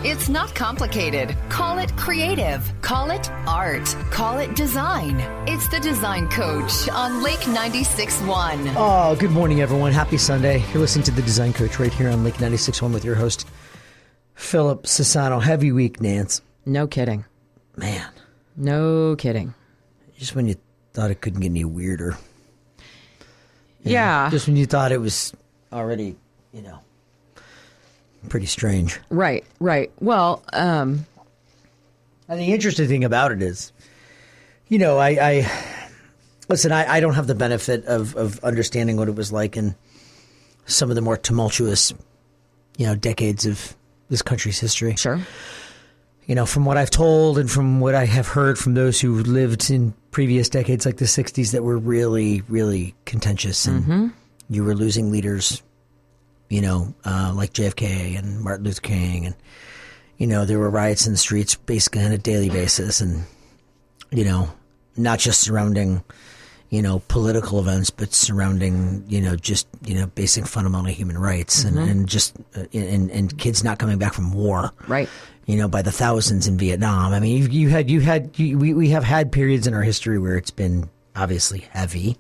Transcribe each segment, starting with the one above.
It's not complicated. Call it creative. Call it art. Call it design. It's the Design Coach on Lake 96.1. Oh, good morning, everyone. Happy Sunday. You're listening to the Design Coach right here on Lake 96.1 with your host, Philip Sassano. Heavy week, Nance. No kidding. Man. No kidding. Just when you thought it couldn't get any weirder. Yeah. Just when you thought it was already, pretty strange. Right. Well, and the interesting thing about it is, I don't have the benefit of understanding what it was like in some of the more tumultuous, decades of this country's history. Sure. From what I've told and from what I have heard from those who lived in previous decades like the 60s that were really, really contentious. And you were losing leaders, like JFK and Martin Luther King. And, there were riots in the streets basically on a daily basis. And, not just surrounding, political events, but surrounding, basic fundamental human rights and just and kids not coming back from war. Right. By the thousands in Vietnam. I mean, we have had periods in our history where it's been obviously heavy,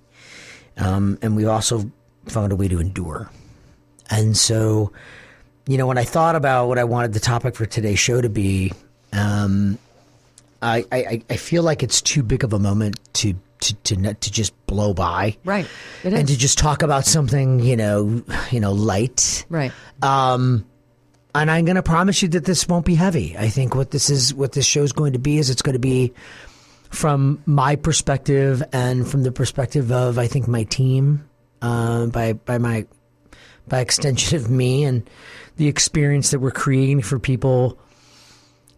and we've also found a way to endure. And so, when I thought about what I wanted the topic for today's show to be, I feel like it's too big of a moment to just blow by, right? It is. And to just talk about something, light, right? And I'm going to promise you that this won't be heavy. I think what this show is going to be is it's going to be from my perspective and from the perspective of, I think, my team, by extension of me and the experience that we're creating for people,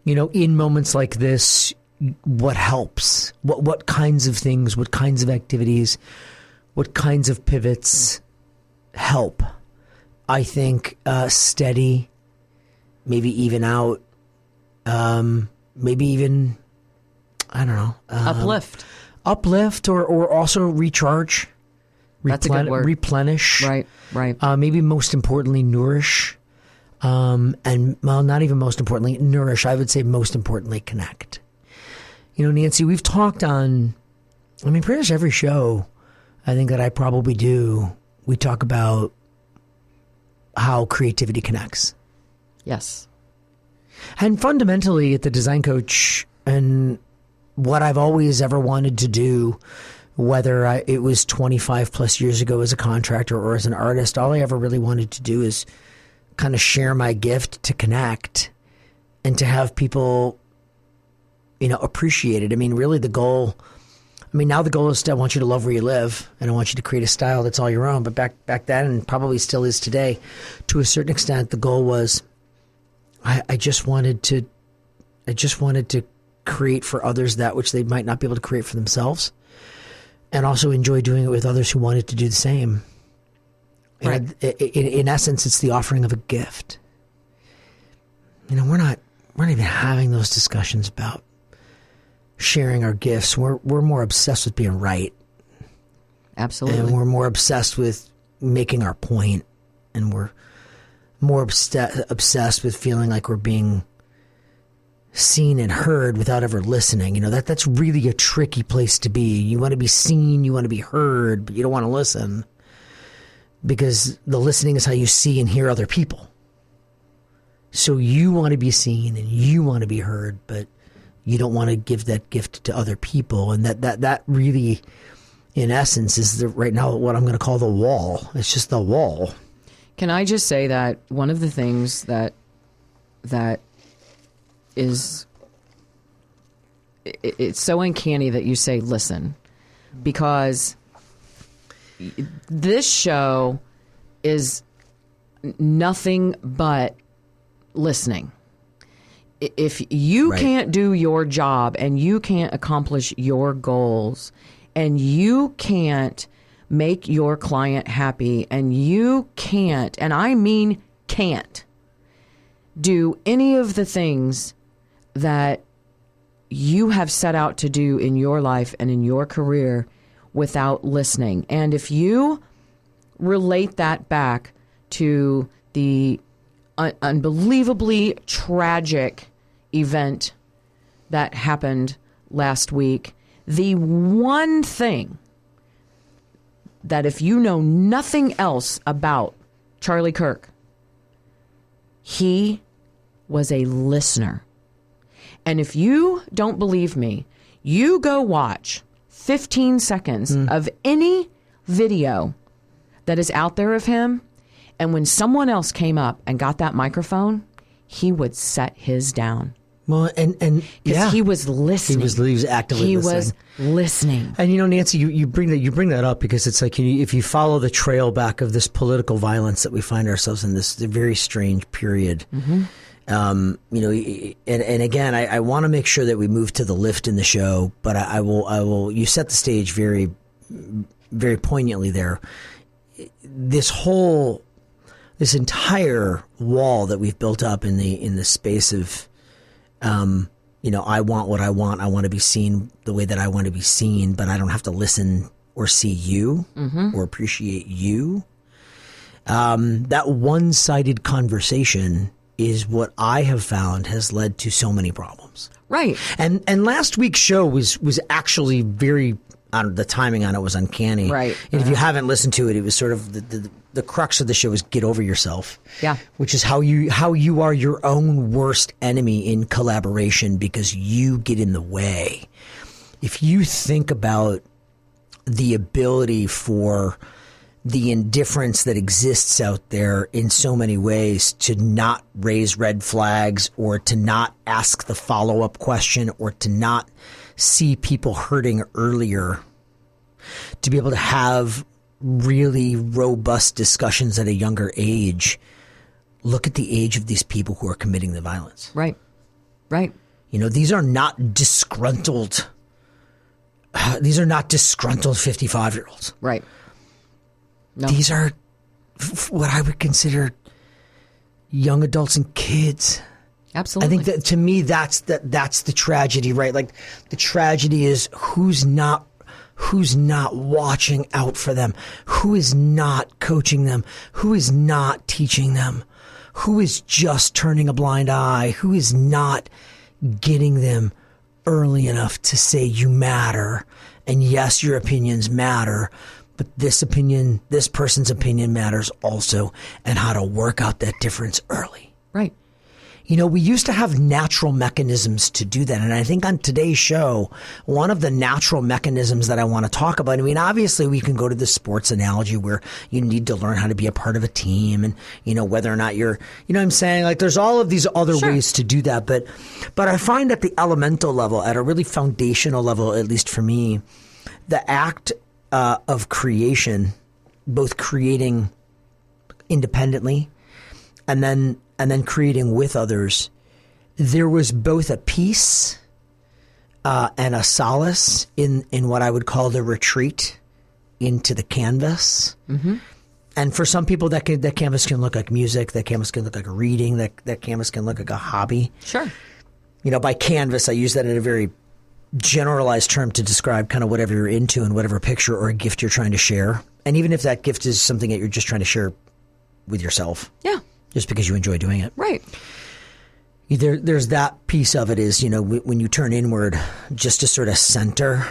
in moments like this, what helps, what kinds of things, what kinds of activities, what kinds of pivots help. I think steady, maybe even out, maybe even, I don't know. Uplift or also recharge. That's a good word. Replenish. Right. Maybe most importantly, nourish. And, well, not even most importantly, nourish. I would say most importantly, connect. Nancy, we've talked on, pretty much every show I think that I probably do, we talk about how creativity connects. Yes. And fundamentally at the Design Coach and what I've always ever wanted to do, whether it was 25 plus years ago as a contractor or as an artist, all I ever really wanted to do is kind of share my gift to connect and to have people, appreciate it. Really the goal, now the goal is I want you to love where you live and I want you to create a style that's all your own. But back then, and probably still is today, to a certain extent, the goal was I just wanted to create for others that which they might not be able to create for themselves, and also enjoy doing it with others who wanted to do the same. Right. In essence, it's the offering of a gift. We're not even having those discussions about sharing our gifts. We're more obsessed with being right. Absolutely. And we're more obsessed with making our point, and we're more obsessed with feeling like we're being seen and heard without ever listening. That's really a tricky place to be. You want to be seen, you want to be heard, but you don't want to listen, because the listening is how you see and hear other people. So you want to be seen and you want to be heard, but you don't want to give that gift to other people. And that really, in essence, is right now what I'm going to call the wall. It's just the wall. Can I just say that one of the things that is, it's so uncanny that you say listen, because this show is nothing but listening. If you can't do your job and you can't accomplish your goals and you can't make your client happy and you can't, and I mean can't, do any of the things that you have set out to do in your life and in your career without listening. And if you relate that back to the unbelievably tragic event that happened last week, the one thing that if you know nothing else about Charlie Kirk, he was a listener. And if you don't believe me, you go watch 15 seconds of any video that is out there of him. And when someone else came up and got that microphone, he would set his down. Well, and because he was listening. He was actively listening. He was listening. And Nancy, you bring that up because it's like if you follow the trail back of this political violence that we find ourselves in, this very strange period. Mm-hmm. And again, I want to make sure that we move to the lift in the show, but I will. You set the stage very, very poignantly there. This entire wall that we've built up in the space of, I want what I want. I want to be seen the way that I want to be seen, but I don't have to listen or see you or appreciate you. That one-sided conversation is what I have found has led to so many problems. Right. And last week's show was actually very, the timing on it was uncanny. Right. And if you haven't listened to it, it was sort of the crux of the show is get over yourself. Yeah. Which is how you are your own worst enemy in collaboration because you get in the way. If you think about the ability for the indifference that exists out there in so many ways to not raise red flags or to not ask the follow-up question or to not see people hurting earlier, to be able to have really robust discussions at a younger age. Look at the age of these people who are committing the violence. Right. Right. These are not disgruntled 55-year-olds. Right. No. These are what I would consider young adults and kids. Absolutely. I think that to me, that's the tragedy, right? Like the tragedy is who's not watching out for them, who is not coaching them, who is not teaching them, who is just turning a blind eye, who is not getting them early enough to say you matter. And yes, your opinions matter. But this person's opinion matters also, and how to work out that difference early. Right. We used to have natural mechanisms to do that. And I think on today's show, one of the natural mechanisms that I want to talk about, obviously we can go to the sports analogy where you need to learn how to be a part of a team and, whether or not you're, what I'm saying? Like there's all of these other ways to do that. But I find at the elemental level, at a really foundational level, at least for me, the act of creation, both creating independently and then creating with others, there was both a peace and a solace in what I would call the retreat into the canvas. Mm-hmm. And for some people, that canvas can look like music, that canvas can look like a reading, that canvas can look like a hobby. Sure. By canvas, I use that in a very generalized term to describe kind of whatever you're into and whatever picture or a gift you're trying to share. And even if that gift is something that you're just trying to share with yourself. Yeah. Just because you enjoy doing it. Right. There's that piece of it is, when you turn inward just to sort of center,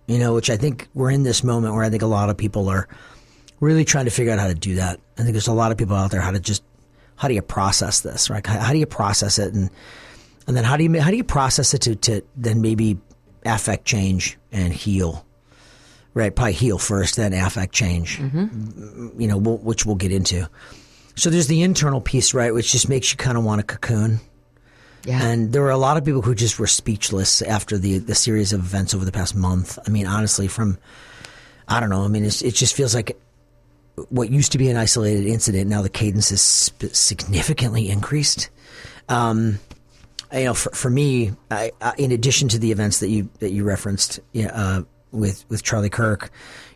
which I think we're in this moment where I think a lot of people are really trying to figure out how to do that. I think there's a lot of people out there how do you process this, right? How do you process it? And then how do you process it to then maybe affect change and heal, right? Probably heal first, then affect change, which we'll get into. So there's the internal piece, right, which just makes you kind of want to cocoon. Yeah. And there were a lot of people who just were speechless after the series of events over the past month. Honestly, it just feels like what used to be an isolated incident, now the cadence is significantly increased. For me, in addition to the events that you referenced with Charlie Kirk,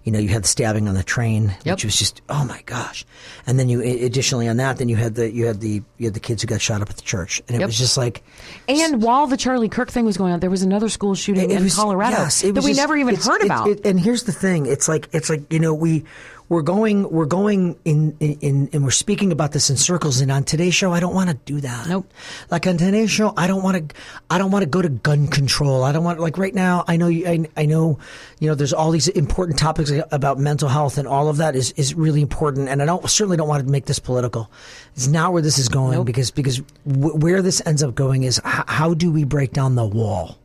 you had the stabbing on the train, which was just, oh my gosh. And then additionally on that, then you had the kids who got shot up at the church, and it was just like. And while the Charlie Kirk thing was going on, there was another school shooting in Colorado that we never even heard about. And here's the thing: it's like we're going in, and we're speaking about this in circles. And on today's show, I don't want to do that. Nope. Like on today's show, I don't want to go to gun control. I don't want, like right now, I know, there's all these important topics about mental health, and all of that is really important. And I certainly don't want to make this political. It's not where this is going. Nope. because where this ends up going is how do we break down the wall?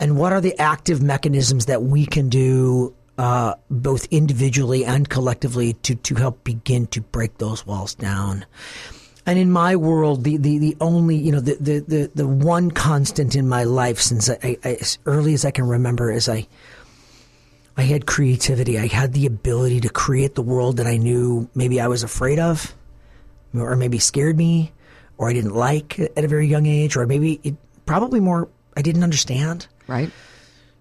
And what are the active mechanisms that we can do, both individually and collectively, to help begin to break those walls down? And in my world, the only, the one constant in my life since I as early as I can remember is I had creativity. I had the ability to create the world that I knew maybe I was afraid of, or maybe scared me, or I didn't like at a very young age, or maybe probably more I didn't understand. Right.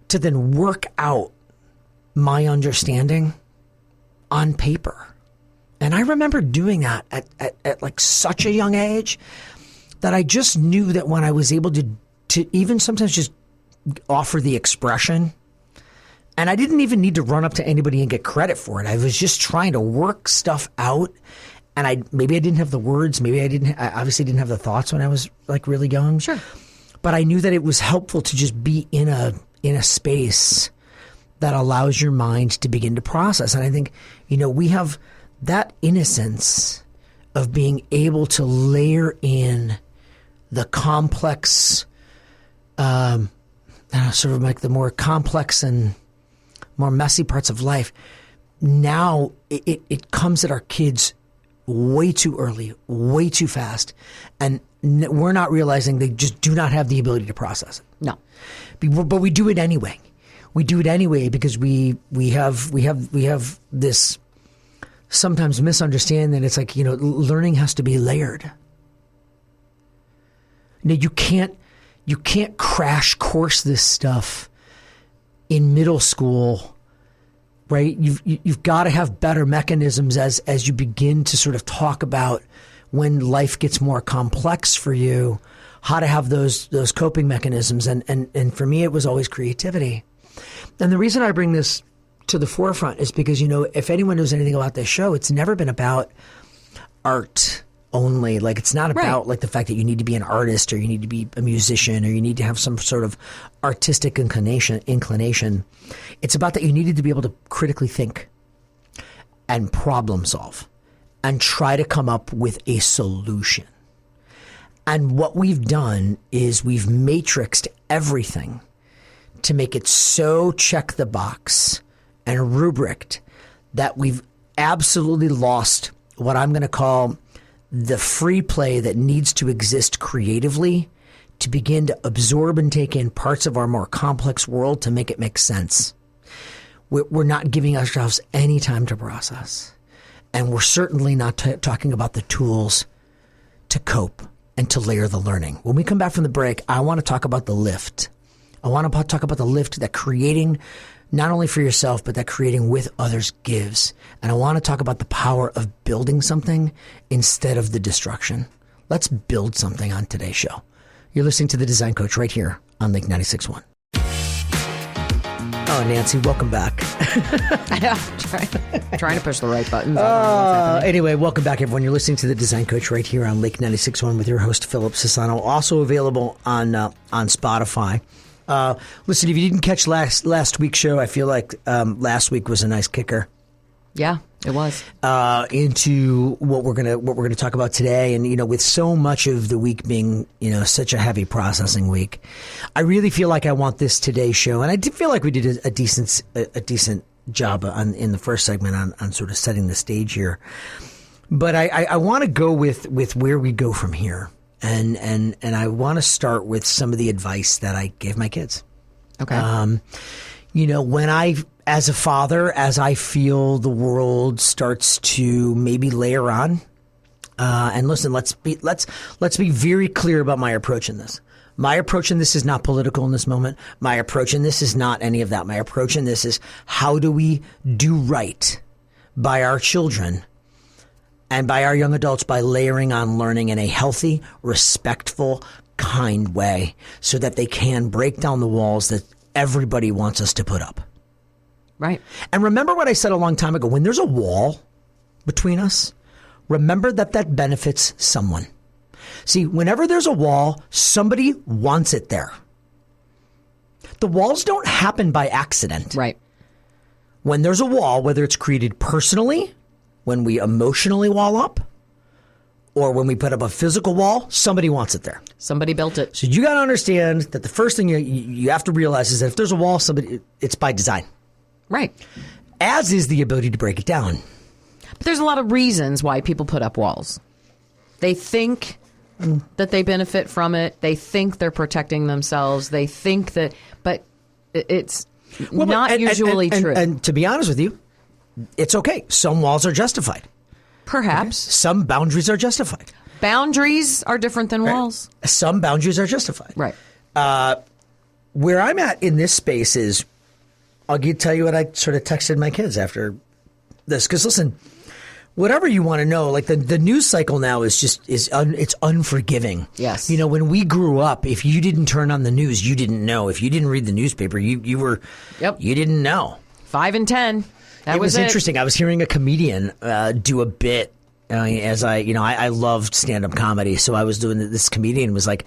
To then work out my understanding on paper. And I remember doing that at like such a young age that I just knew that when I was able to even sometimes just offer the expression, and I didn't even need to run up to anybody and get credit for it. I was just trying to work stuff out. And maybe I didn't have the words. Maybe I obviously didn't have the thoughts when I was like really young. Sure. But I knew that it was helpful to just be in a space that allows your mind to begin to process. And I think, we have that innocence of being able to layer in the complex, sort of like the more complex and more messy parts of life. Now it comes at our kids way too early, way too fast. And we're not realizing they just do not have the ability to process it. No. But we do it anyway. We do it anyway because we have this sometimes misunderstanding that it's like, learning has to be layered. Now you can't crash course this stuff in middle school, right? You've got to have better mechanisms as you begin to sort of talk about when life gets more complex for you, how to have those coping mechanisms. And for me, it was always creativity. And the reason I bring this to the forefront is because, if anyone knows anything about this show, it's never been about art only. Like, it's not about like the fact that you need to be an artist or you need to be a musician or you need to have some sort of artistic inclination. It's about that you needed to be able to critically think and problem solve and try to come up with a solution. And what we've done is we've matrixed everything to make it so check the box and rubriced that we've absolutely lost what I'm going to call the free play that needs to exist creatively to begin to absorb and take in parts of our more complex world to make it make sense. We're not giving ourselves any time to process. And we're certainly not talking about the tools to cope and to layer the learning. When we come back from the break, I want to talk about the lift. I want to talk about the lift that creating not only for yourself, but that creating with others gives. And I want to talk about the power of building something instead of the destruction. Let's build something on today's show. You're listening to The Design Coach right here on Lake 96.1. Oh, Nancy, welcome back. Trying to push the right buttons. Anyway, welcome back, everyone. You're listening to The Design Coach right here on Lake 96.1 with your host, Philip Sassano. Also available on Spotify. Listen, if you didn't catch last week's show, I feel like last week was a nice kicker. Yeah, it was. Into what we're gonna talk about today, and with so much of the week being such a heavy processing week, I really feel like I want this today's show, and I did feel like we did a decent job in the first segment on sort of setting the stage here, but I want to go with where we go from here. And I want to start with some of the advice that I gave my kids. Okay. When as a father, as I feel the world starts to maybe layer on, and listen, let's be very clear about my approach in this. My approach in this is not political in this moment. My approach in this is not any of that. My approach in this is how do we do right by our children and by our young adults by layering on learning in a healthy, respectful, kind way so that they can break down the walls that everybody wants us to put up. Right. And remember what I said a long time ago, when there's a wall between us, remember that benefits someone. See, whenever there's a wall, somebody wants it there. The walls don't happen by accident. Right. When there's a wall, whether it's created personally, when we emotionally wall up, or when we put up a physical wall, somebody wants it there. Somebody built it. So you got to understand that the first thing you have to realize is that if there's a wall, it's by design. Right. As is the ability to break it down. But there's a lot of reasons why people put up walls. They think that they benefit from it. They think they're protecting themselves. They think that, but it's not usually true. And to be honest with you, it's okay. Some walls are justified. Perhaps. Okay? Some boundaries are justified. Boundaries are different than walls. Some boundaries are justified. Right. Where I'm at in this space is, I'll tell you what I sort of texted my kids after this. Because listen, whatever you want to know, like the news cycle now is it's unforgiving. Yes. You know, when we grew up, if you didn't turn on the news, you didn't know. If you didn't read the newspaper, you didn't know. 5 and 10. That was interesting. I was hearing a comedian do a bit as I loved stand-up comedy. So I was doing this comedian was like,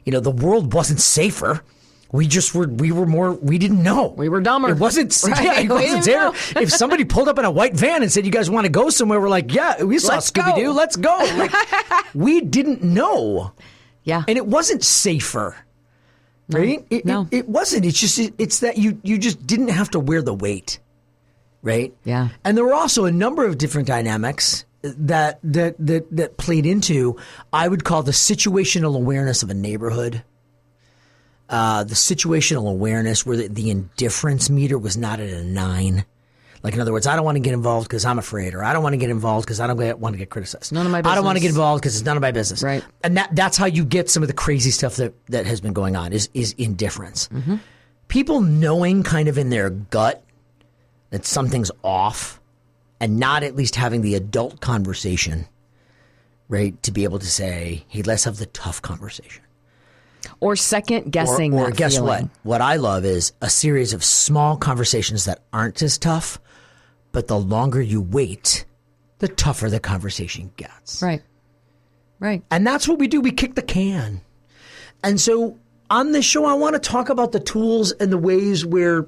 the world wasn't safer. We didn't know. We were dumber. It wasn't, right. It wasn't safer. If somebody pulled up in a white van and said, you guys want to go somewhere? We're like, yeah, we saw Scooby-Doo. Let's go. Like, we didn't know. Yeah. And it wasn't safer. Right? No. It wasn't. It's just, it's that you just didn't have to wear the weight. Right? Yeah. And there were also a number of different dynamics that played into, I would call the situational awareness of a neighborhood. The situational awareness where the indifference meter was not at a 9. Like, in other words, I don't want to get involved because I'm afraid, or I don't want to get involved because I don't want to get criticized. None of my business. I don't want to get involved because it's none of my business. Right. And that's how you get some of the crazy stuff that has been going on is indifference. Mm-hmm. People knowing kind of in their gut that something's off and not at least having the adult conversation, right, to be able to say, hey, let's have the tough conversation. Or second guessing or that guess feeling. What I love is a series of small conversations that aren't as tough, but the longer you wait, the tougher the conversation gets. Right. Right. And that's what we do. We kick the can. And so on this show, I want to talk about the tools and the ways where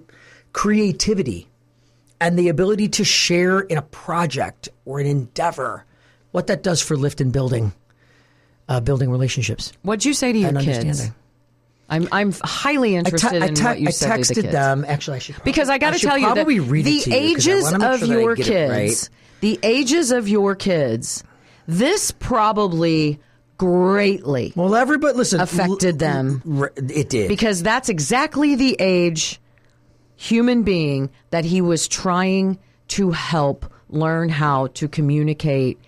creativity and the ability to share in a project or an endeavor, what that does for lift and building relationships. What'd you say to your kids? Understanding. I'm highly interested in what you said to the kids. I texted them. Actually, I should because I got to tell you that the ages of your kids, the ages of your kids, this probably greatly affected them. It did, because that's exactly the age human being that he was trying to help learn how to communicate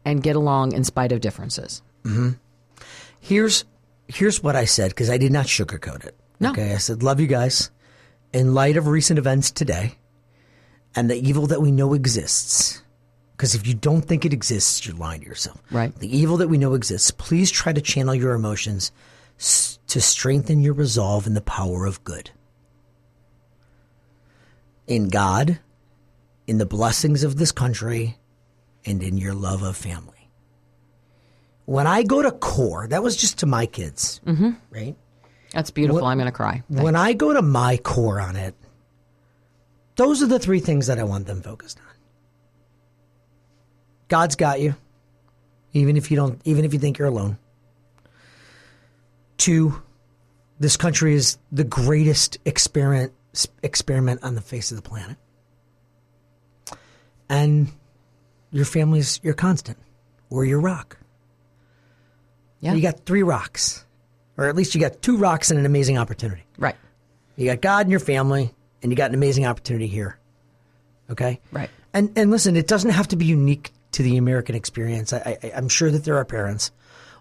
and get along in spite of differences. Mm-hmm. Here's what I said, because I did not sugarcoat it. No. Okay, I said, love you guys. In light of recent events today and the evil that we know exists, because if you don't think it exists, you're lying to yourself. Right. The evil that we know exists, please try to channel your emotions to strengthen your resolve in the power of good. In God, in the blessings of this country, and in your love of family. When I go to core, that was just to my kids, right? That's beautiful. I'm going to cry. Thanks. When I go to my core on it, those are the 3 things that I want them focused on. God's got you, even if you think you're alone. 2, this country is the greatest experiment on the face of the planet. And your family's your constant, or your rock. Yeah. You got 3 rocks, or at least you got 2 rocks and an amazing opportunity. Right. You got God and your family, and you got an amazing opportunity here. Okay? Right. And listen, it doesn't have to be unique to the American experience. I'm sure that there are parents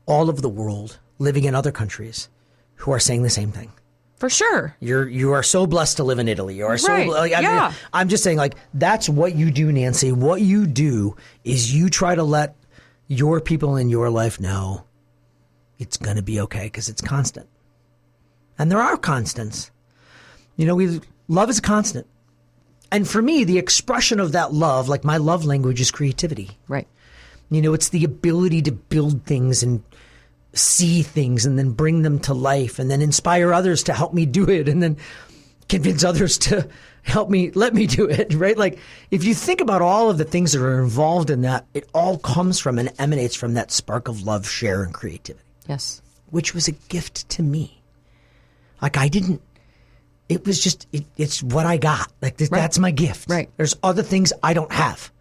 all over the world living in other countries who are saying the same thing. For sure. You are so blessed to live in Italy. You are so yeah. I'm just saying, like, that's what you do, Nancy. What you do is you try to let your people in your life know it's going to be okay, because it's constant. And there are constants. Love is a constant. And for me, the expression of that love, like my love language is creativity. Right. You know, it's the ability to build things and see things and then bring them to life and then inspire others to help me do it and then convince others to let me do it, right? Like, if you think about all of the things that are involved in that, it all comes from and emanates from that spark of love, share, and creativity. Yes. Which was a gift to me. Like, it was just, it's what I got. Like, that's my gift. Right. There's other things I don't have.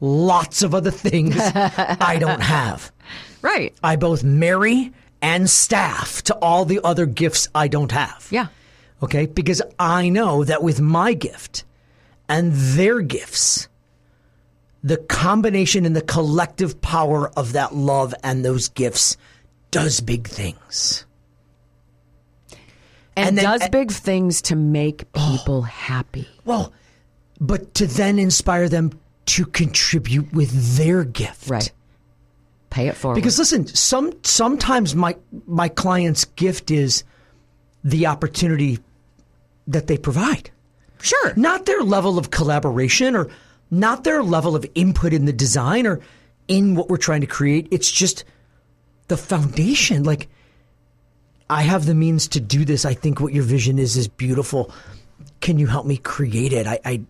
Lots of other things I don't have. Right. I both marry and staff to all the other gifts I don't have. Yeah. Okay? Because I know that with my gift and their gifts, the combination and the collective power of that love and those gifts does big things. And does big things to make people happy. Well, but to then inspire them to contribute with their gift. Right. Pay it forward. Because listen, sometimes my client's gift is the opportunity that they provide. Sure. Not their level of collaboration or not their level of input in the design or in what we're trying to create. It's just the foundation. Like, I have the means to do this. I think what your vision is beautiful. Can you help me create it? I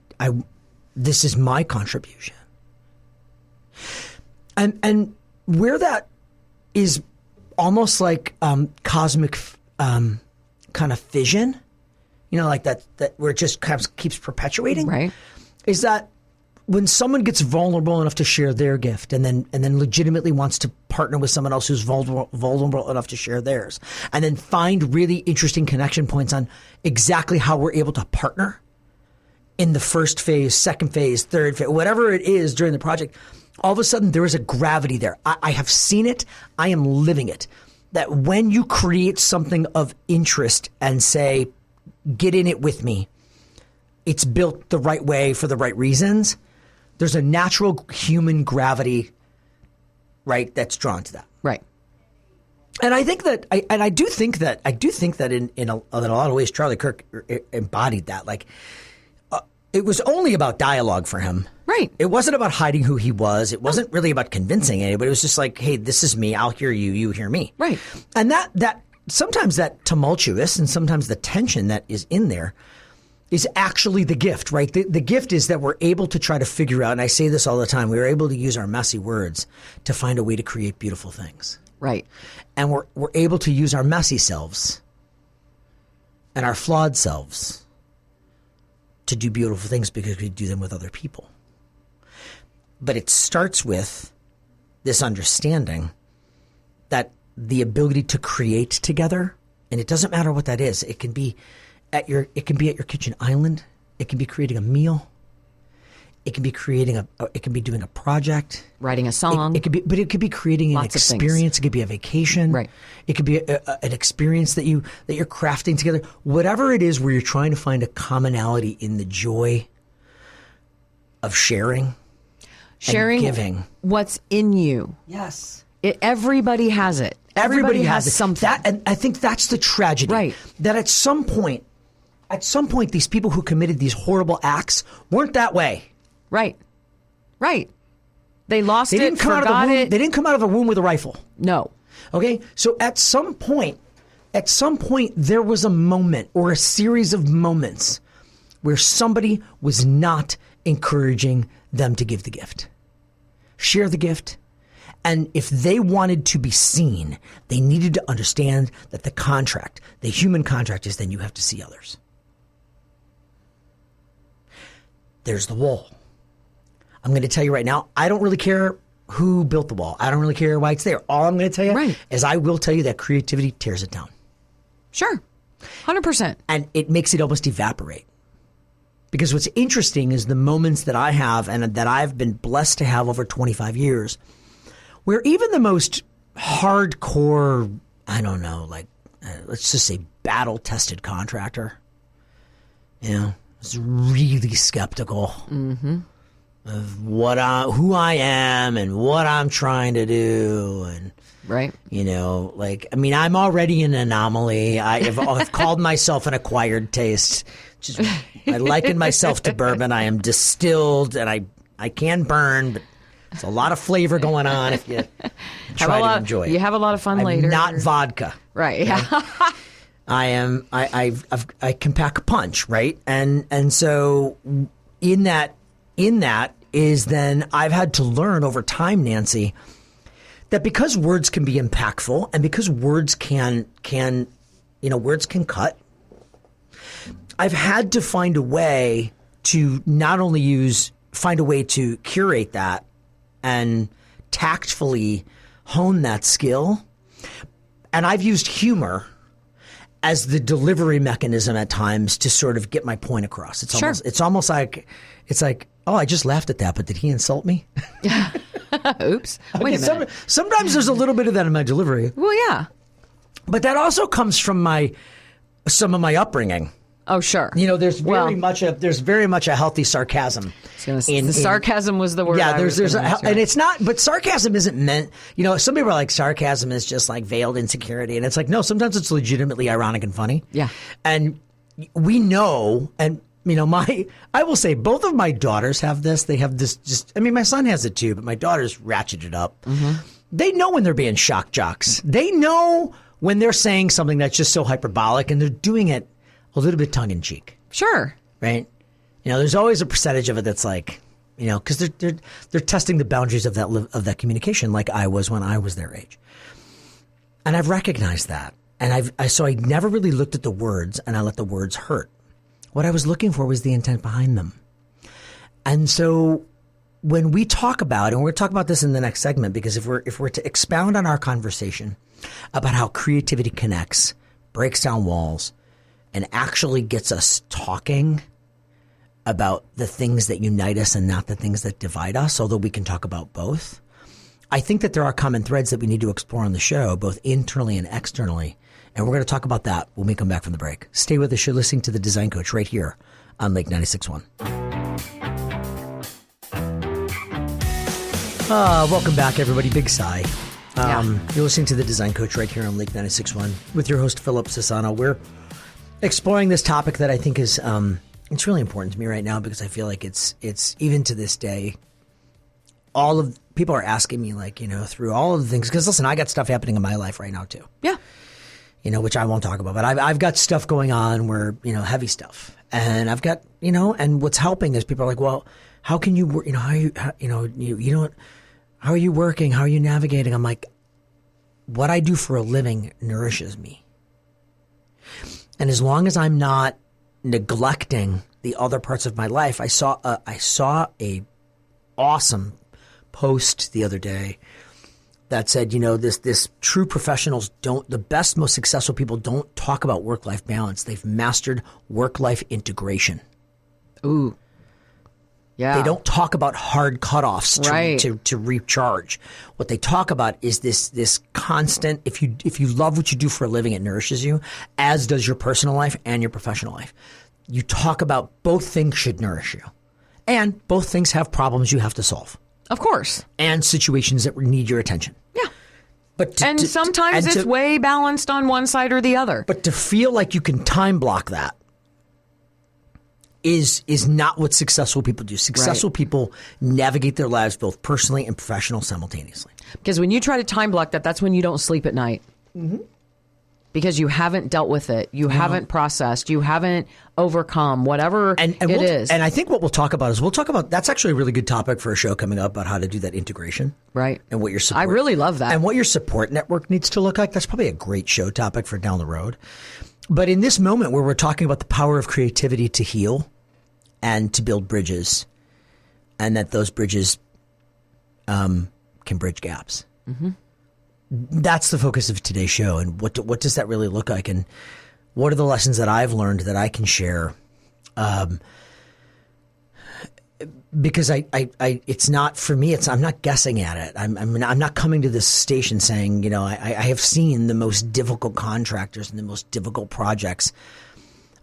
this is my contribution. And where that is almost like cosmic kind of fission, you know, like that where it just kind of keeps perpetuating, right? Is that when someone gets vulnerable enough to share their gift and then legitimately wants to partner with someone else who's vulnerable enough to share theirs, and then find really interesting connection points on exactly how we're able to partner in the first phase, second phase, third phase, whatever it is during the project, all of a sudden there is a gravity there. I have seen it. I am living it. That when you create something of interest and say, get in it with me, it's built the right way for the right reasons, there's a natural human gravity, right, that's drawn to that. Right. And I think that, I do think that in a lot of ways, Charlie Kirk embodied that. Like, it was only about dialogue for him. Right. It wasn't about hiding who he was. It wasn't really about convincing anybody. It was just like, hey, this is me. I'll hear you. You hear me. Right. And that sometimes that tumultuous and sometimes the tension that is in there is actually the gift, right? The gift is that we're able to try to figure out, and I say this all the time, we're able to use our messy words to find a way to create beautiful things. Right. And we're able to use our messy selves and our flawed selves to do beautiful things because we do them with other people. But it starts with this understanding that the ability to create together, and it doesn't matter what that is. It can be at your kitchen island. It can be creating a meal. It can be it can be doing a project, writing a song. It could be creating an experience. It could be a vacation. Right. It could be an experience that you're crafting together. Whatever it is, where you're trying to find a commonality in the joy of sharing and giving. What's in you. Yes. Everybody has it. Everybody has something. And I think that's the tragedy. Right. That at some point, these people who committed these horrible acts weren't that way. Right. Right. They lost They didn't it, come out of the forgot womb. it. They didn't come out of the womb with a rifle. No. Okay? So at some point, there was a moment or a series of moments where somebody was not encouraging them to give the gift. Share the gift. And if they wanted to be seen, they needed to understand that the human contract is then you have to see others. There's the wall. I'm going to tell you right now, I don't really care who built the wall. I don't really care why it's there. All I'm going to tell you is I will tell you that creativity tears it down. Sure. 100%. And it makes it almost evaporate. Because what's interesting is the moments that I have and that I've been blessed to have over 25 years, where even the most hardcore, I don't know, like, let's just say battle-tested contractor, is really skeptical of who I am and what I'm trying to do, and Right. You know, like, I mean, I'm already an anomaly. I've called myself an acquired taste. I liken myself to bourbon. I am distilled, and I can burn, but there's a lot of flavor going on if you try to enjoy it. You have a lot of fun later. Not vodka. Right. Yeah. I can pack a punch, right? And so in that is then I've had to learn over time, Nancy, that because words can be impactful and because words can cut, I've had to find a way to not only find a way to curate that and tactfully hone that skill. And I've used humor as the delivery mechanism at times to sort of get my point across. It's almost like, oh, I just laughed at that, but did he insult me? Oops. Wait a minute. Sometimes there's a little bit of that in my delivery. Well, yeah. But that also comes from some of my upbringing. Oh, sure. You know, there's very much a healthy sarcasm. Sarcasm was the word. Yeah, and it's not. But sarcasm isn't meant. You know, some people are like, sarcasm is just like veiled insecurity, and it's like, no. Sometimes it's legitimately ironic and funny. Yeah. And we know, and you know, I will say both of my daughters have this. They have this. I mean, my son has it too, but my daughters ratchet it up. Mm-hmm. They know when they're being shock jocks. They know when they're saying something that's just so hyperbolic, and they're doing it a little bit tongue in cheek. Sure. Right. You know, there's always a percentage of it that's like, you know, because they're testing the boundaries of that communication, like I was when I was their age. And I've recognized that, and so I never really looked at the words, and I let the words hurt. What I was looking for was the intent behind them. And so when we talk about, and we're going to talk about this in the next segment, because if we're to expound on our conversation about how creativity connects, breaks down walls, and actually gets us talking about the things that unite us and not the things that divide us, although we can talk about both. I think that there are common threads that we need to explore on the show, both internally and externally. And we're going to talk about that when we come back from the break. Stay with us. You're listening to The Design Coach right here on Lake 96.1. Welcome back, everybody. Big sigh. You're listening to The Design Coach right here on Lake 96.1 with your host, Philip Sassano. We're exploring this topic that I think is it's really important to me right now, because I feel like it's even to this day, all of people are asking me, like, you know, through all of the things, because listen, I got stuff happening in my life right now too. Yeah. You know, which I won't talk about, but I've got stuff going on where, you know, heavy stuff, and I've got, you know, and what's helping is people are like, well, how can you work? You know, how are you working? How are you navigating? I'm like, what I do for a living nourishes me. And as long as I'm not neglecting the other parts of my life, I saw a awesome post the other day that said, you know, this true professionals the best, most successful people don't talk about work-life balance. They've mastered work-life integration. Ooh. Yeah. They don't talk about hard cutoffs to recharge. What they talk about is this constant, if you love what you do for a living, it nourishes you, as does your personal life and your professional life. You talk about both things should nourish you. And both things have problems you have to solve. Of course. And situations that need your attention. Yeah. But sometimes it's way balanced on one side or the other. But to feel like you can time block that is not what successful people do. Successful people navigate their lives both personally and professional simultaneously. Because when you try to time block that, that's when you don't sleep at night. Mm-hmm. Because you haven't dealt with it. You haven't processed. You haven't overcome whatever it is. And I think what we'll talk about, that's actually a really good topic for a show coming up about how to do that integration. Right. And what your support. I really love that. And what your support network needs to look like. That's probably a great show topic for down the road. But in this moment where we're talking about the power of creativity to heal and to build bridges, and that those bridges can bridge gaps. Mm-hmm. That's the focus of today's show. And what does that really look like? And what are the lessons that I've learned that I can share? Because it's not for me. I'm not guessing at it. I'm not coming to this station saying, you know, I have seen the most difficult contractors and the most difficult projects.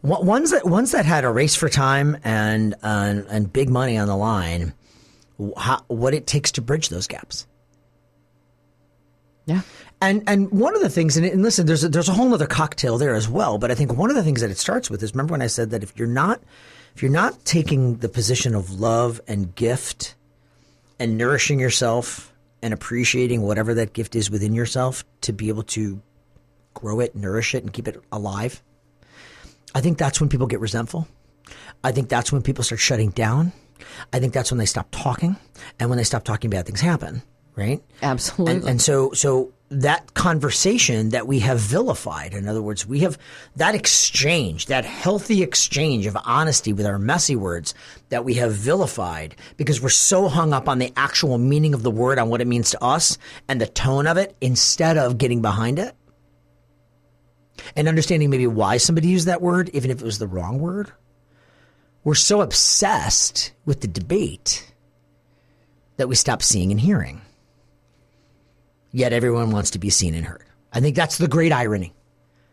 Ones that had a race for time and big money on the line. What it takes to bridge those gaps. Yeah. And one of the things, and listen, there's a whole other cocktail there as well. But I think one of the things that it starts with is, remember when I said that if you're not taking the position of love and gift and nourishing yourself and appreciating whatever that gift is within yourself to be able to grow it, nourish it, and keep it alive, I think that's when people get resentful. I think that's when people start shutting down. I think that's when they stop talking. And when they stop talking, bad things happen, right? Absolutely. And so that conversation that we have vilified, in other words, we have that exchange, that healthy exchange of honesty with our messy words that we have vilified because we're so hung up on the actual meaning of the word, on what it means to us and the tone of it, instead of getting behind it and understanding maybe why somebody used that word, even if it was the wrong word. We're so obsessed with the debate that we stop seeing and hearing. Yet everyone wants to be seen and heard. I think that's the great irony.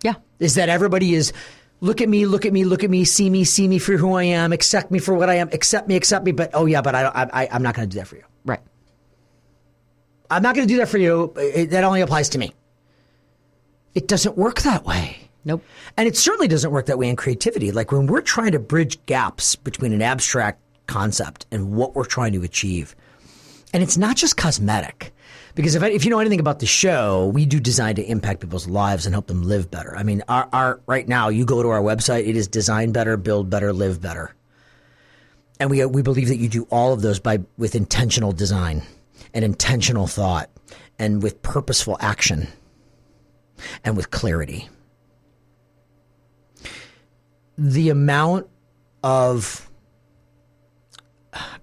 Yeah. Is that everybody is, look at me, look at me, look at me, see me for who I am, accept me for what I am, accept me, but oh yeah, but I'm not going to do that for you. Right. I'm not going to do that for you. That only applies to me. It doesn't work that way. Nope. And it certainly doesn't work that way in creativity. Like when we're trying to bridge gaps between an abstract concept and what we're trying to achieve. And it's not just cosmetic. Because if you know anything about the show, we do design to impact people's lives and help them live better. I mean, our right now, you go to our website, it is design better, build better, live better. And we believe that you do all of those with intentional design and intentional thought and with purposeful action and with clarity. The amount of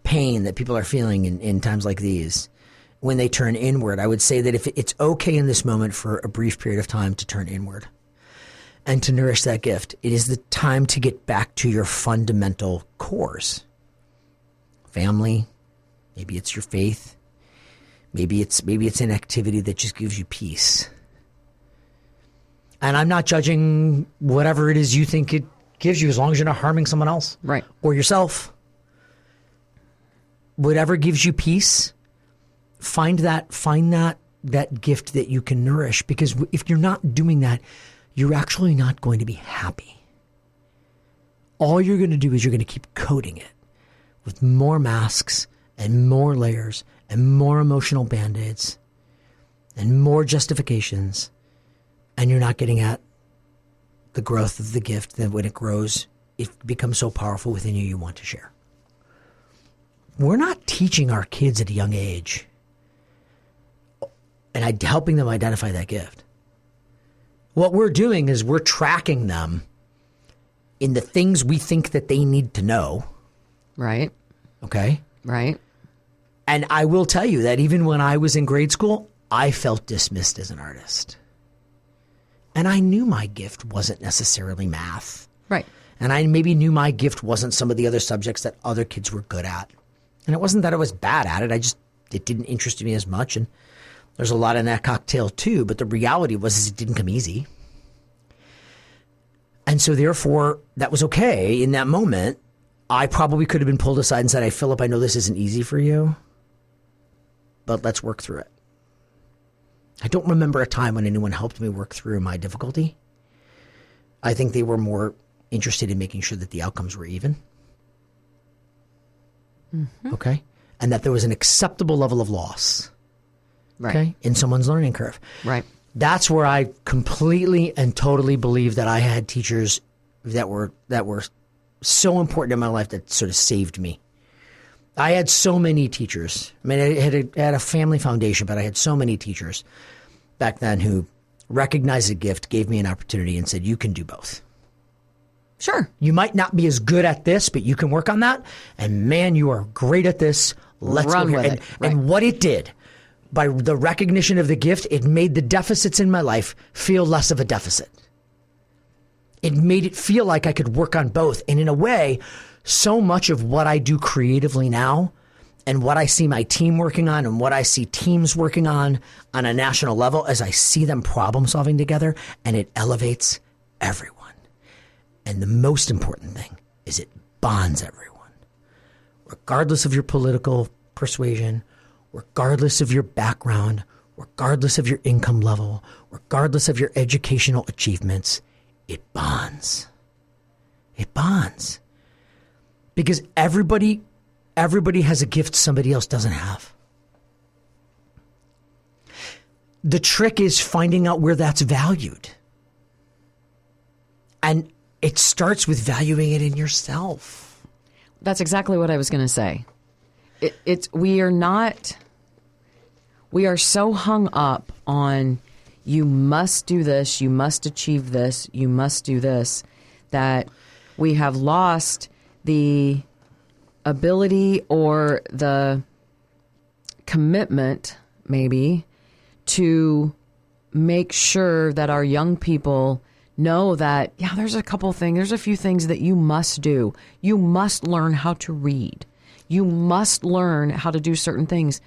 pain that people are feeling in times like these, when they turn inward, I would say that if it's okay in this moment for a brief period of time to turn inward and to nourish that gift, it is the time to get back to your fundamental cores. Family, maybe it's your faith, maybe it's an activity that just gives you peace. And I'm not judging whatever it is you think it gives you, as long as you're not harming someone else, right, or yourself. Whatever gives you peace, find that gift that you can nourish, because if you're not doing that, you're actually not going to be happy. All you're going to do is you're going to keep coating it with more masks and more layers and more emotional band-aids and more justifications, and you're not getting at the growth of the gift that when it grows, it becomes so powerful within you, you want to share. We're not teaching our kids at a young age and helping them identify that gift. What we're doing is we're tracking them in the things we think that they need to know. Right. Okay? Right. And I will tell you that even when I was in grade school, I felt dismissed as an artist. And I knew my gift wasn't necessarily math. Right. And I maybe knew my gift wasn't some of the other subjects that other kids were good at. And it wasn't that I was bad at it. It didn't interest me as much. And there's a lot in that cocktail too. But the reality was it didn't come easy. And so therefore, that was okay. In that moment, I probably could have been pulled aside and said, "Hey, Philip, I know this isn't easy for you, but let's work through it." I don't remember a time when anyone helped me work through my difficulty. I think they were more interested in making sure that the outcomes were even. Mm-hmm. Okay? And that there was an acceptable level of loss. Right. Okay? In someone's learning curve. Right. That's where I completely and totally believe that I had teachers that were so important in my life that sort of saved me. I had so many teachers. I mean, I had a family foundation, but I had so many teachers back then who recognized a gift, gave me an opportunity, and said, "You can do both. Sure. You might not be as good at this, but you can work on that. And man, you are great at this. Let's run go with here." it. Right. And what it did, by the recognition of the gift, it made the deficits in my life feel less of a deficit. It made it feel like I could work on both. And in a way, so much of what I do creatively now and what I see my team working on and what I see teams working on a national level, as I see them problem solving together, and it elevates everyone. And the most important thing is it bonds everyone. Regardless of your political persuasion, regardless of your background, regardless of your income level, regardless of your educational achievements, it bonds. It bonds. Because everybody has a gift somebody else doesn't have. The trick is finding out where that's valued. And it starts with valuing it in yourself. That's exactly what I was going to say. We are so hung up on you must do this, you must achieve this, you must do this, that we have lost the ability or the commitment, maybe, to make sure that our young people know that, yeah, there's a few things that you must do. You must learn how to read. You must learn how to do certain things.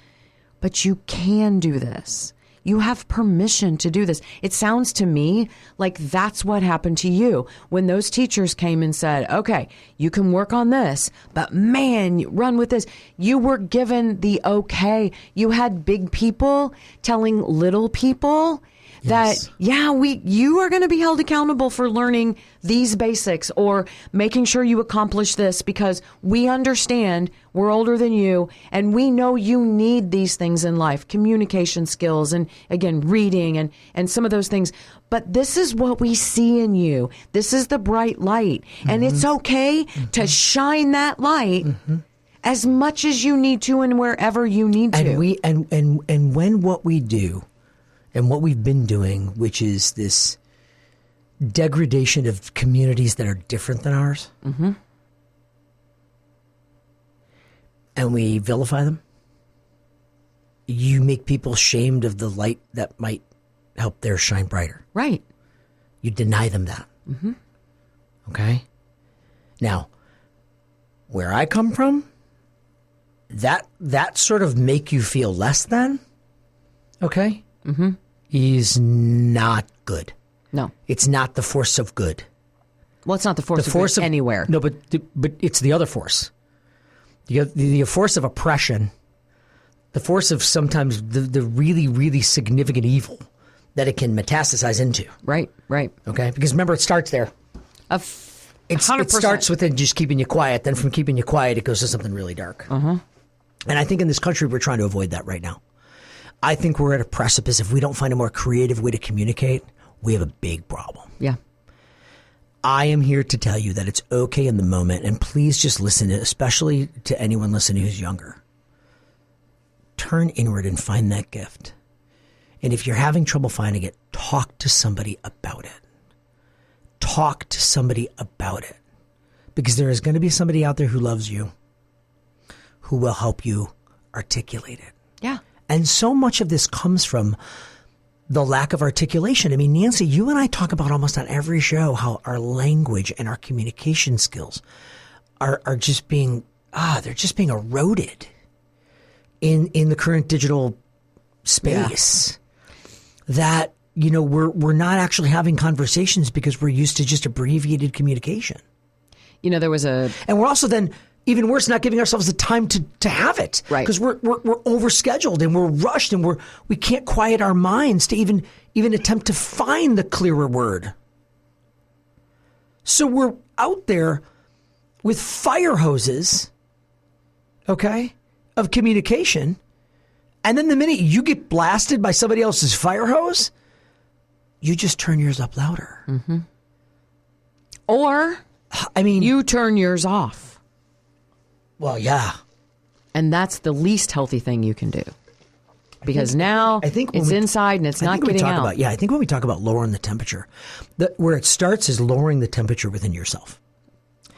But you can do this. You have permission to do this. It sounds to me like that's what happened to you when those teachers came and said, okay, you can work on this, but man, run with this. You were given the okay. You had big people telling little people that, you are going to be held accountable for learning these basics or making sure you accomplish this because we understand we're older than you and we know you need these things in life, communication skills and, again, reading and some of those things. But this is what we see in you. This is the bright light. And it's okay to shine that light as much as you need to and wherever you need to. And when what we do and what we've been doing, which is this degradation of communities that are different than ours, and we vilify them, you make people ashamed of the light that might help theirs shine brighter. Right. You deny them that. Okay? Now, where I come from, that sort of make you feel less than, okay? Is not good. No. It's not the force of good. Well, it's not the force of good anywhere. No, but it's the other force. The force of oppression, the force of sometimes the really, really significant evil that it can metastasize into. Right. Okay? Because remember, it starts there. It starts with just keeping you quiet. Then from keeping you quiet, it goes to something really dark. And I think in this country, we're trying to avoid that right now. I think we're at a precipice. If we don't find a more creative way to communicate, we have a big problem. Yeah. I am here to tell you that it's okay in the moment, and please just listen, especially to anyone listening who's younger. Turn inward and find that gift. And if you're having trouble finding it, talk to somebody about it. Talk to somebody about it. Because there is going to be somebody out there who loves you, who will help you articulate it. Yeah. And so much of this comes from the lack of articulation. I mean, Nancy, you and I talk about almost on every show how our language and our communication skills are just being they're just being eroded in the current digital space. That, we're not actually having conversations because we're used to just abbreviated communication. There was and we're also then even worse, not giving ourselves the time to have it. Right. Because we're overscheduled and we're rushed and we can't quiet our minds to even attempt to find the clearer word. So we're out there with fire hoses, okay, of communication. And then the minute you get blasted by somebody else's fire hose, you just turn yours up louder. Or, you turn yours off. Well, yeah. And that's the least healthy thing you can do. Because now it's inside and it's not getting out. I think when we talk about lowering the temperature, where it starts is lowering the temperature within yourself.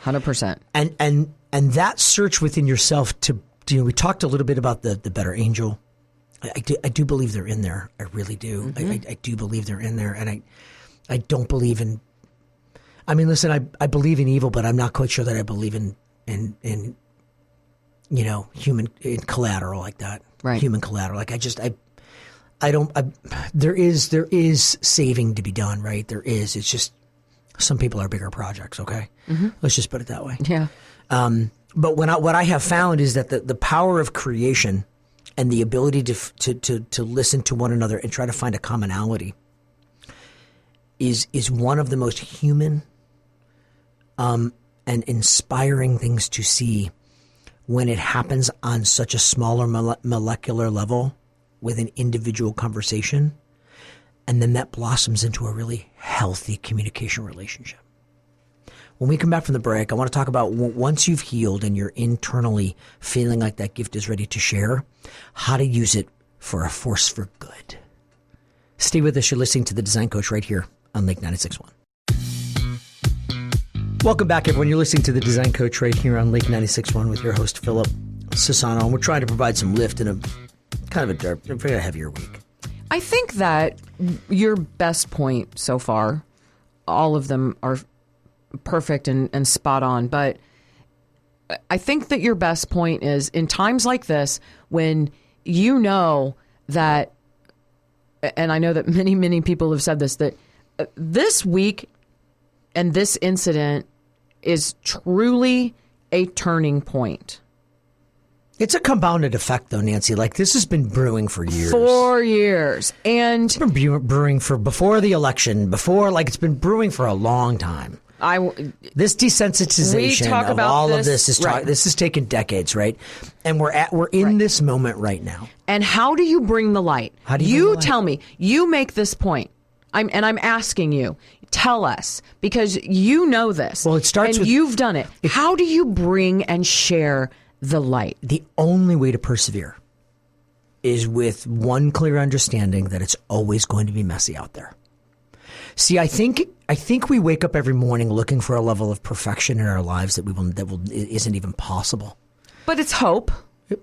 100%. And that search within yourself we talked a little bit about the better angel. I do believe they're in there. I really do. I do believe they're in there. And I don't believe in, listen, I believe in evil, but I'm not quite sure that I believe in human collateral like that. Right. Human collateral. Like there is saving to be done, right? There is. It's just some people are bigger projects, okay? Let's just put it that way. Yeah. But what I have found is that the power of creation and the ability to listen to one another and try to find a commonality is one of the most human and inspiring things to see when it happens on such a smaller molecular level with an individual conversation, and then that blossoms into a really healthy communication relationship. When we come back from the break, I want to talk about once you've healed and you're internally feeling like that gift is ready to share, how to use it for a force for good. Stay with us. You're listening to The Design Coach right here on Lake 96.1. Welcome back, everyone. You're listening to The Design Coach right here on Lake 96.1 with your host, Philip Sassano. And we're trying to provide some lift in a kind of a very heavier week. I think that your best point so far, all of them are perfect and spot on, but I think that your best point is in times like this when you know that, and I know that many people have said this, that this week and this incident is truly a turning point. It's a compounded effect, though, Nancy. Like, this has been brewing for years. 4 years. And it's been brewing for before the election, it's been brewing for a long time. This desensitization of all of this is this has taken decades, right? And we're in this moment right now. And how do you bring the light? How do you tell me? You make this point. I'm asking you. Tell us, because you know this. Well, it starts with you've done it. How do you bring and share the light? The only way to persevere is with one clear understanding that it's always going to be messy out there. See, I think we wake up every morning looking for a level of perfection in our lives that isn't even possible. But it's hope.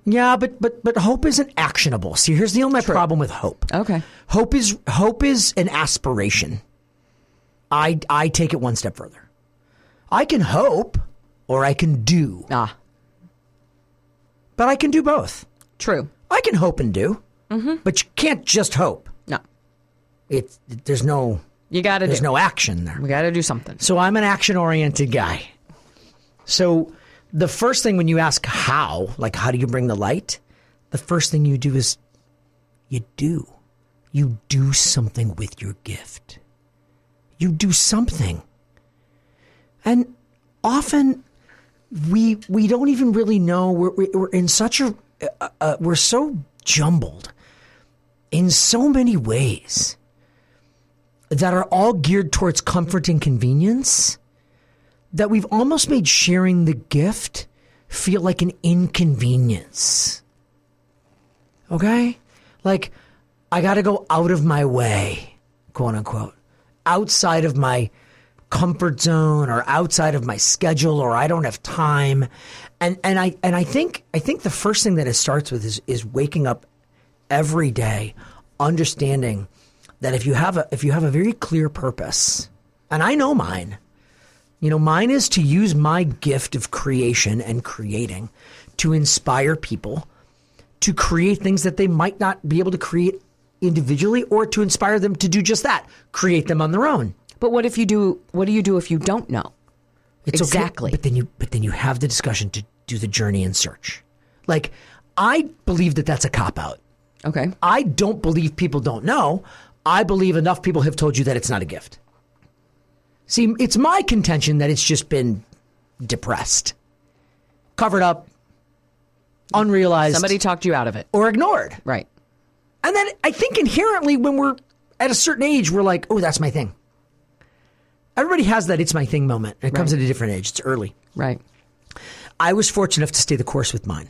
Yeah, but hope isn't actionable. See, here's the only problem with hope. Okay. Hope is an aspiration. I take it one step further. I can hope or I can do. But I can do both. True. I can hope and do. Mm-hmm. But you can't just hope. No. There's no action there. We got to do something. So I'm an action-oriented guy. So the first thing when you ask how do you bring the light? The first thing you do is you do. You do something with your gift. You do something. And often we don't even really know. We're in such we're so jumbled in so many ways that are all geared towards comfort and convenience that we've almost made sharing the gift feel like an inconvenience. Okay? Like, I got to go out of my way, quote unquote, outside of my comfort zone or outside of my schedule, or I don't have time. And I think the first thing that it starts with is waking up every day, understanding that if you have a very clear purpose, and I know mine, mine is to use my gift of creation and creating to inspire people to create things that they might not be able to create individually, or to inspire them to do just that, create them on their own. But what do you do if you don't know? It's exactly. Okay, but then you have the discussion to do the journey and search. Like, I believe that that's a cop-out. Okay. I don't believe people don't know. I believe enough people have told you that it's not a gift. See, it's my contention that it's just been depressed, covered up, unrealized. Somebody talked you out of it. Or ignored. Right. And then I think inherently when we're at a certain age, we're like, oh, that's my thing. Everybody has that it's my thing moment. It comes at a different age. It's early. Right. I was fortunate enough to stay the course with mine.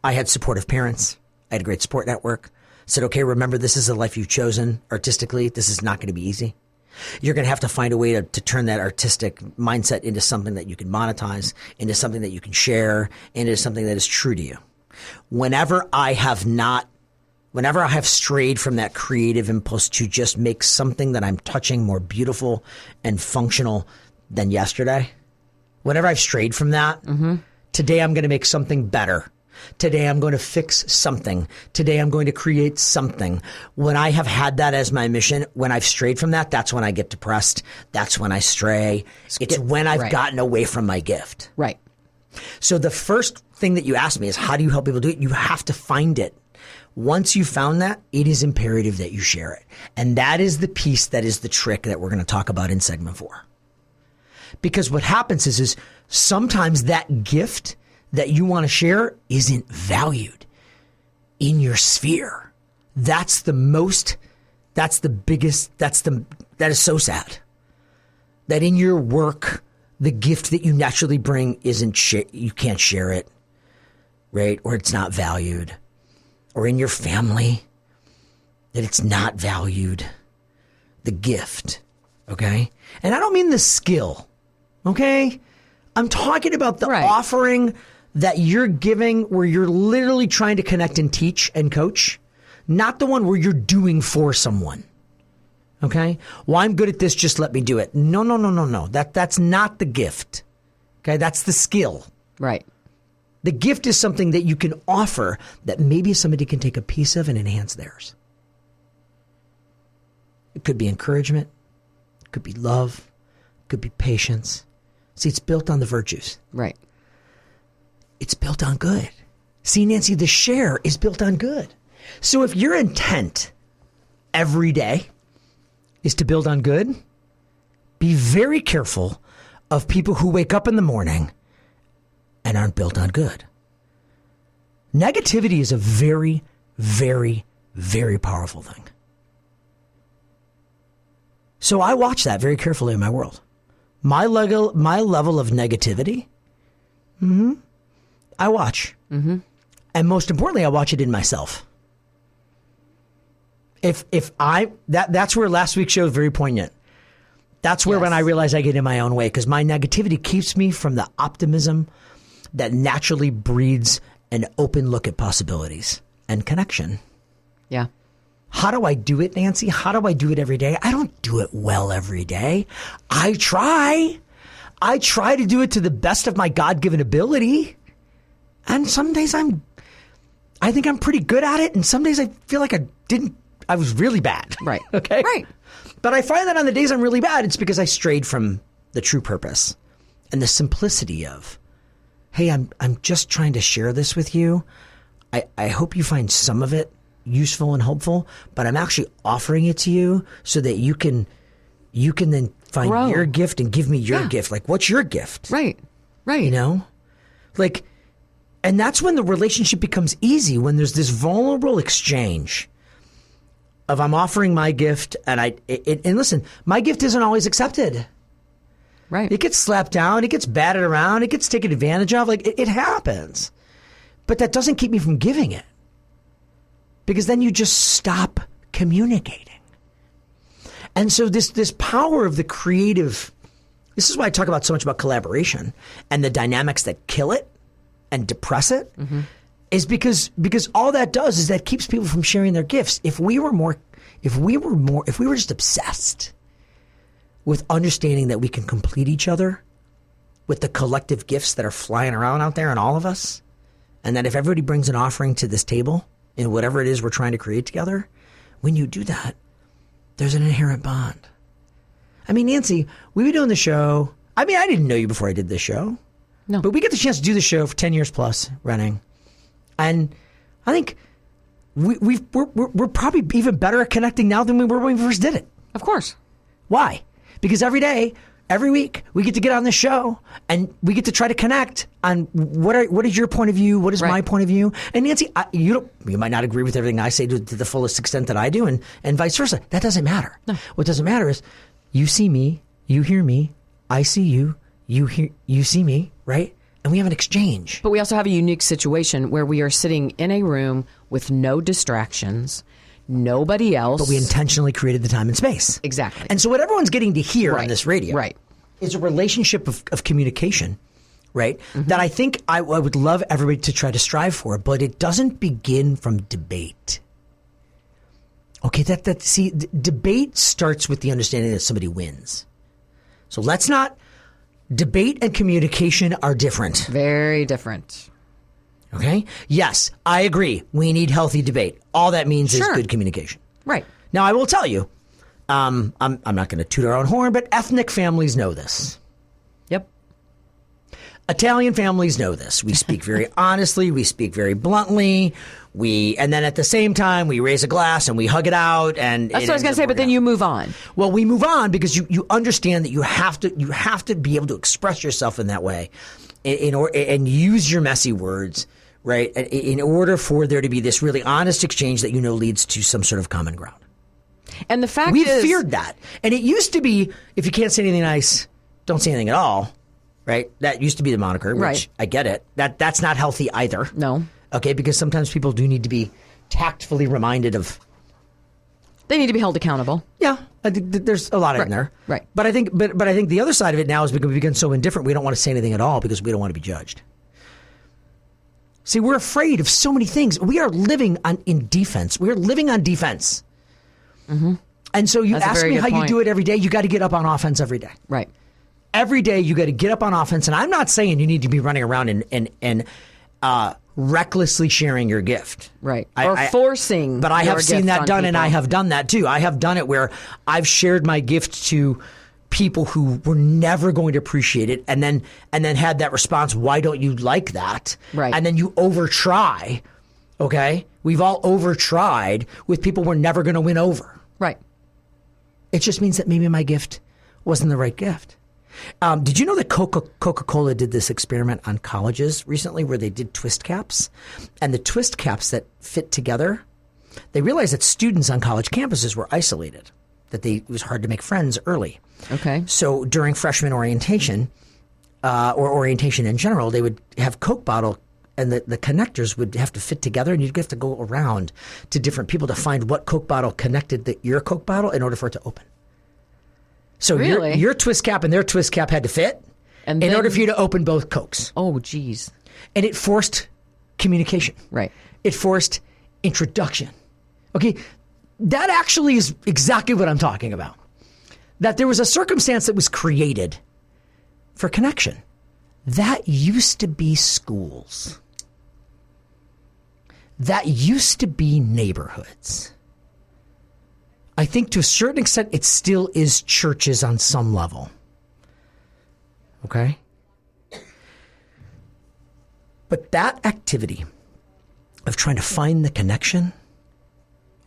I had supportive parents. I had a great support network. Said, okay, remember, this is the life you've chosen artistically. This is not going to be easy. You're going to have to find a way to turn that artistic mindset into something that you can monetize, into something that you can share, into something that is true to you. Whenever I have strayed from that creative impulse to just make something that I'm touching more beautiful and functional than yesterday, whenever I've strayed from that, today I'm going to make something better. Today I'm going to fix something. Today I'm going to create something. When I have had that as my mission, when I've strayed from that, that's when I get depressed. That's when I stray. It's when I've gotten away from my gift. Right. So the first thing that you asked me is, how do you help people do it? You have to find it. Once you found that, it is imperative that you share it. And that is the piece that is the trick that we're going to talk about in segment 4. Because what happens is sometimes that gift that you want to share isn't valued in your sphere. That is so sad. That in your work, the gift that you naturally bring you can't share it, right? Or it's not valued. Or in your family, that it's not valued. The gift, okay? And I don't mean the skill, okay? I'm talking about the offering that you're giving where you're literally trying to connect and teach and coach, not the one where you're doing for someone. Okay? Well, I'm good at this, just let me do it. No. That's not the gift. Okay? That's the skill. Right. The gift is something that you can offer that maybe somebody can take a piece of and enhance theirs. It could be encouragement. It could be love. It could be patience. See, it's built on the virtues. Right. It's built on good. See, Nancy, the share is built on good. So if your intent every day is to build on good, be very careful of people who wake up in the morning and aren't built on good. Negativity is a very, very, very powerful thing. So I watch that very carefully in my world. My level of negativity, I watch. Mm-hmm. And most importantly, I watch it in myself. That's where last week's show was very poignant. That's where when I realize I get in my own way, because my negativity keeps me from the optimism that naturally breeds an open look at possibilities and connection. Yeah. How do I do it, Nancy? How do I do it every day? I don't do it well every day. I try to do it to the best of my God-given ability. And some days I think I'm pretty good at it. And some days I feel like I was really bad. Right. Okay. Right. But I find that on the days I'm really bad, it's because I strayed from the true purpose and the simplicity of, hey, I'm just trying to share this with you. I hope you find some of it useful and helpful, but I'm actually offering it to you so that you can then find your gift and give me your gift. Like, what's your gift? Right. Right. You know? Like, and that's when the relationship becomes easy, when there's this vulnerable exchange of I'm offering my gift and listen, my gift isn't always accepted. Right. It gets slapped down, it gets batted around, it gets taken advantage of. Like, it happens. But that doesn't keep me from giving it. Because then you just stop communicating. And so this power of the creative, this is why I talk so much about collaboration and the dynamics that kill it and depress it, is because all that does is that keeps people from sharing their gifts. If we were just obsessed with understanding that we can complete each other with the collective gifts that are flying around out there in all of us, and that if everybody brings an offering to this table in whatever it is we're trying to create together, when you do that, there's an inherent bond. I mean, Nancy, we've been doing the show. I mean, I didn't know you before I did this show. No. But we get the chance to do the show for 10 years plus running. And I think we're probably even better at connecting now than we were when we first did it. Of course. Why? Because every day, every week, we get to get on the show and we get to try to connect on what is your point of view, what is my point of view. And Nancy, you might not agree with everything I say to the fullest extent that I do, and vice versa. That doesn't matter. No. What doesn't matter is you see me, you hear me, I see you, you see me, right? And we have an exchange. But we also have a unique situation where we are sitting in a room with no distractions, nobody else. But we intentionally created the time and space. Exactly. And so what everyone's getting to hear on this radio is a relationship of communication, right? Mm-hmm. That I think I would love everybody to try to strive for, but it doesn't begin from debate. Okay, debate starts with the understanding that somebody wins. So let's not. Debate and communication are different. Very different. Okay? Yes, I agree. We need healthy debate. All that means is good communication. Right. Now, I will tell you, I'm not going to toot our own horn, but ethnic families know this. Yep. Italian families know this. We speak very honestly. We speak very bluntly. And then at the same time, we raise a glass and we hug it out. And that's what I was going to say, but then you move on. Well, we move on because you understand that you have to be able to express yourself in that way and use your messy words, right? In order for there to be this really honest exchange that leads to some sort of common ground. And the fact we feared that. And it used to be, if you can't say anything nice, don't say anything at all, right? That used to be the moniker, which right. I get it. That's not healthy either. No. Okay, because sometimes people do need to be tactfully reminded of. They need to be held accountable. Yeah, I think there's a lot in there. Right. But I think, but I think the other side of it now is because we become so indifferent, we don't want to say anything at all because we don't want to be judged. See, we're afraid of so many things. We are living in defense. We're living on defense. Mm-hmm. And so you ask me how you do it every day. You got to get up on offense every day. Right. Every day you got to get up on offense. And I'm not saying you need to be running around and recklessly sharing your gift. Right. Or forcing. But I have seen that done, and I have done that too. I have done it where I've shared my gift to people who were never going to appreciate it, and then had that response, why don't you like that? Right. And then you over-try, okay? We've all over-tried with people we're never going to win over. Right. It just means that maybe my gift wasn't the right gift. Did you know that Coca-Cola did this experiment on colleges recently where they did twist caps? And the twist caps that fit together, they realized that students on college campuses were isolated, that it was hard to make friends early. Okay. So during freshman orientation, or orientation in general, they would have Coke bottle and the connectors would have to fit together, and you'd have to go around to different people to find what Coke bottle connected your Coke bottle in order for it to open. So really? your twist cap and their twist cap had to fit in order for you to open both Cokes. Oh, geez. And it forced communication. Right. It forced introduction. Okay, that actually is exactly what I'm talking about. That there was a circumstance that was created for connection. That used to be schools. That used to be neighborhoods. I think to a certain extent, it still is churches on some level. Okay? But that activity of trying to find the connection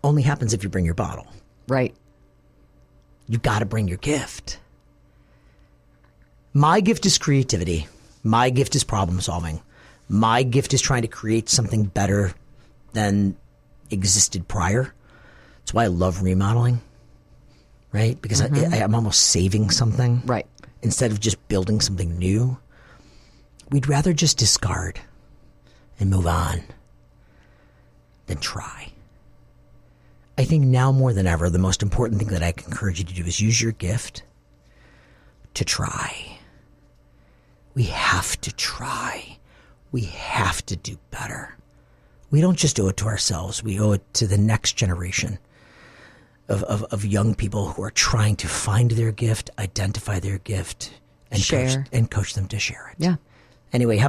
only happens if you bring your bottle. Right. You got to bring your gift. My gift is creativity. My gift is problem solving. My gift is trying to create something better than existed prior. That's why I love remodeling, right? Because I'm almost saving something. Right. Instead of just building something new. We'd rather just discard and move on than try. I think now more than ever, the most important thing that I can encourage you to do is use your gift to try. We have to try. We have to do better. We don't just owe it to ourselves. We owe it to the next generation of young people who are trying to find their gift, identify their gift, and share, and coach them to share it. Yeah. Anyway, have